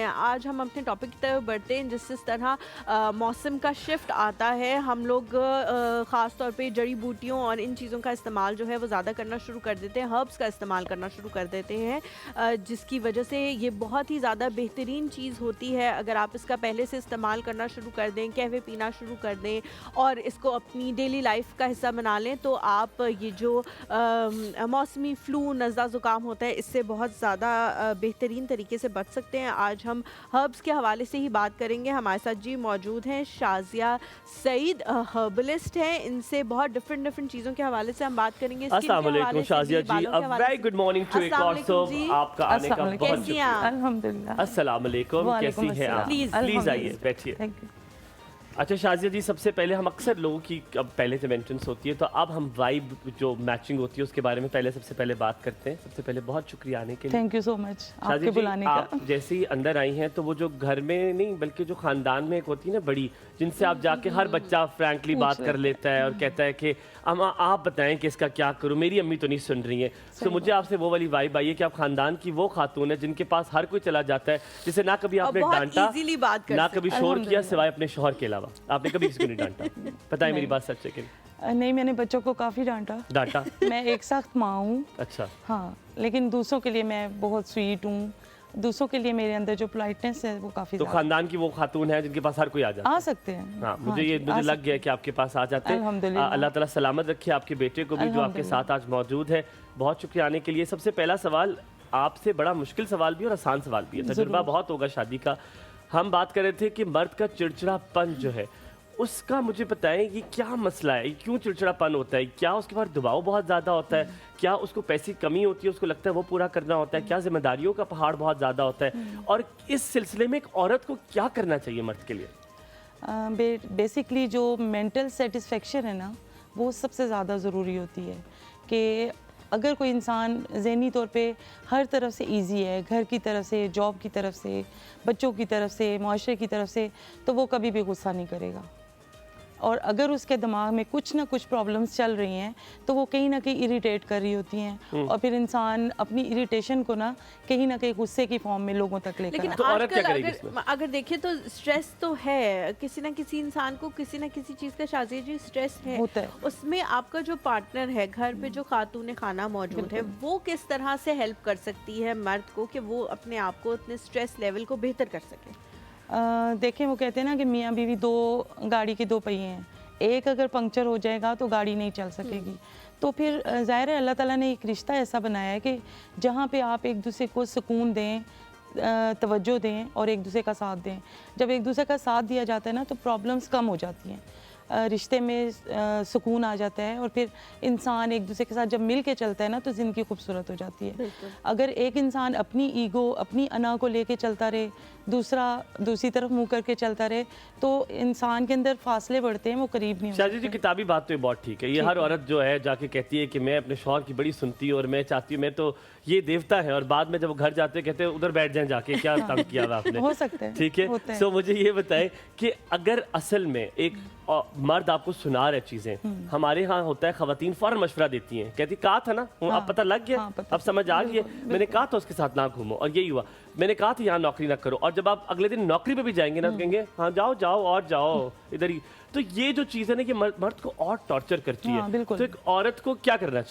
आज हम अपने टॉपिक की तरफ बढ़ते हैं। जिस तरह मौसम का शिफ्ट आता है, हम लोग ख़ास तौर पे जड़ी बूटियों और इन चीज़ों का इस्तेमाल जो है वो ज़्यादा करना शुरू कर देते हैं, हर्ब्स का इस्तेमाल करना शुरू कर देते हैं, जिसकी वजह से ये बहुत ही ज़्यादा बेहतरीन चीज़ होती है। अगर आप इसका पहले से इस्तेमाल करना शुरू कर दें, कहवे पीना शुरू कर दें और इसको अपनी डेली लाइफ का हिस्सा बना लें, तो आप ये जो मौसमी फ़्लू, नज़ला ज़ुकाम होता है, इससे बहुत ज़्यादा बेहतरीन तरीके से बच सकते हैं। आज हम हर्ब्स के हवाले से ही बात करेंगे। हमारे साथ जी मौजूद हैं शाज़िया सईद, हर्बलिस्ट हैं। इनसे बहुत डिफरेंट चीज़ों के हवाले से हम बात करेंगे। अस्सलाम वालेकुम Shazia ji, a very good morning to एक और सब। आपका आने का बहुत शुक्रिया। अल्हम्दुलिल्लाह। अस्सलाम वालेकुम, कैसी हैं आप? प्लीज आइए बैठिए। अच्छा शाज़िया जी, सबसे पहले हम अक्सर लोगों की अब पहले से मेंशन्स होती है, तो अब हम वाइब जो मैचिंग होती है उसके बारे में सबसे पहले बात करते हैं। सबसे पहले बहुत शुक्रिया आने के लिए। थैंक यू सो मच आपके बुलाने का। आप जैसे ही अंदर आई हैं तो वो जो घर में नहीं बल्कि जो खानदान में एक होती है ना बड़ी, जिनसे आप जाके हर बच्चा फ्रैंकली बात कर लेता है और कहता है कि आप बताएं कि इसका क्या करूं, मेरी अम्मी तो नहीं सुन रही है। तो मुझे आपसे वो वाली वाइब आई है कि आप खानदान की वो खातून है जिनके पास हर कोई चला जाता है, जिसे ना कभी आपने डांटा ना कभी शोर किया सिवाय अपने शौहर के अलावा। आपने कभी किसी को नहीं डांटा? पता है मेरी बात सच है कि नहीं? मैंने बच्चों को काफ़ी डांटा। मैं एक सख्त माँ हूँ। अच्छा। हाँ, लेकिन दूसरों के लिए मैं बहुत स्वीट हूँ। दूसरों के लिए मेरे अंदर जो पोलाइटनेस है वो काफ़ी। तो खानदान की वो खातून है जिनके पास हर कोई आ सकते हैं। हाँ, मुझे लग गया कि आपके पास आ जाते हैं। अल्लाह ताला सलामत रखे आपके बेटे को भी, जो आपके साथ आज मौजूद है। बहुत शुक्रिया आने के लिए। सबसे पहला सवाल आपसे, बड़ा मुश्किल सवाल भी और आसान सवाल भी है, तजुर्बा बहुत होगा शादी का। हम बात कर रहे थे कि मर्द का चिड़चिड़ापन जो है उसका मुझे बताएं, ये क्या मसला है, क्यों चिड़चिड़ापन होता है? क्या उसके पास दबाव बहुत ज़्यादा होता है? क्या उसको पैसे की कमी होती है, उसको लगता है वो पूरा करना होता है? क्या जिम्मेदारियों का पहाड़ बहुत ज़्यादा होता है? और इस सिलसिले में एक औरत को क्या करना चाहिए मर्द के लिए? बेसिकली जो मेंटल सेटिस्फेक्शन है ना, वो सबसे ज़्यादा ज़रूरी होती है। कि अगर कोई इंसान ज़हनी तौर पे हर तरफ से इजी है, घर की तरफ से, जॉब की तरफ से, बच्चों की तरफ से, माशरे की तरफ से, तो वो कभी भी गुस्सा नहीं करेगा। और अगर उसके दिमाग में कुछ ना कुछ प्रॉब्लम्स चल रही हैं तो वो कहीं ना कहीं इरिटेट कर रही होती हैं, और फिर इंसान अपनी इरिटेशन को ना कहीं गुस्से की फॉर्म में लोगों तक लेकर। लेकिन आजकल अगर देखें तो स्ट्रेस तो है, किसी ना किसी इंसान को किसी ना किसी चीज़ का शाज़िया जी स्ट्रेस है होता है। उसमें आपका जो पार्टनर है, घर पे जो खातून खाना मौजूद है, वो किस तरह से हेल्प कर सकती है मर्द को कि वो अपने आप को, अपने स्ट्रेस लेवल को बेहतर कर सके? देखें, वो कहते हैं ना कि मियाँ बीवी गाड़ी के दो पहिए हैं। एक अगर पंक्चर हो जाएगा तो गाड़ी नहीं चल सकेगी। तो फिर ज़ाहिर है अल्लाह ताला ने एक रिश्ता ऐसा बनाया है कि जहाँ पे आप एक दूसरे को सुकून दें, तवज्जो दें और एक दूसरे का साथ दें। जब एक दूसरे का साथ दिया जाता है ना, तो प्रॉब्लम्स कम हो जाती हैं, रिश्ते में सुकून आ जाता है, और फिर इंसान एक दूसरे के साथ जब मिल के चलता है ना, तो ज़िंदगी खूबसूरत हो जाती है। अगर एक इंसान अपनी ईगो, अपनी अना को लेके चलता रहे, दूसरा दूसरी तरफ मुंह करके चलता रहे, तो इंसान के अंदर फासले बढ़ते हैं, वो करीब नहीं होते। शादी जी, किताबी बात तो ये बहुत ठीक है। ये हर औरत जो है जाके कहती है कि मैं अपने शौहर की बड़ी सुनती हूँ और मैं चाहती हूँ, मैं तो ये देवता है, और बाद में जब वो घर जाते हैं कहते हैं उधर बैठ जाएं जाके, क्या तंग किया हुआ आपने। हो सकता है, ठीक है। तो मुझे ये बताएं कि अगर असल में एक मर्द आपको सुना रहे चीजें, हमारे यहाँ होता है खवातीन फौरन मशवरा देती हैं, कहती कहा था ना, अब पता लग गया, अब समझ आ गई, मैंने कहा था उसके साथ ना घूमो और यही हुआ, मैंने कहा था यहाँ नौकरी ना करो, और जब आप अगले दिन नौकरी पे भी जाएंगे ना तो कहेंगे हाँ जाओ जाओ और जाओ इधर ही। तो ये जो चीज़ है ना, ये मर्द को और टॉर्चर करती है। तो एक औरत को क्या करना चाहिए?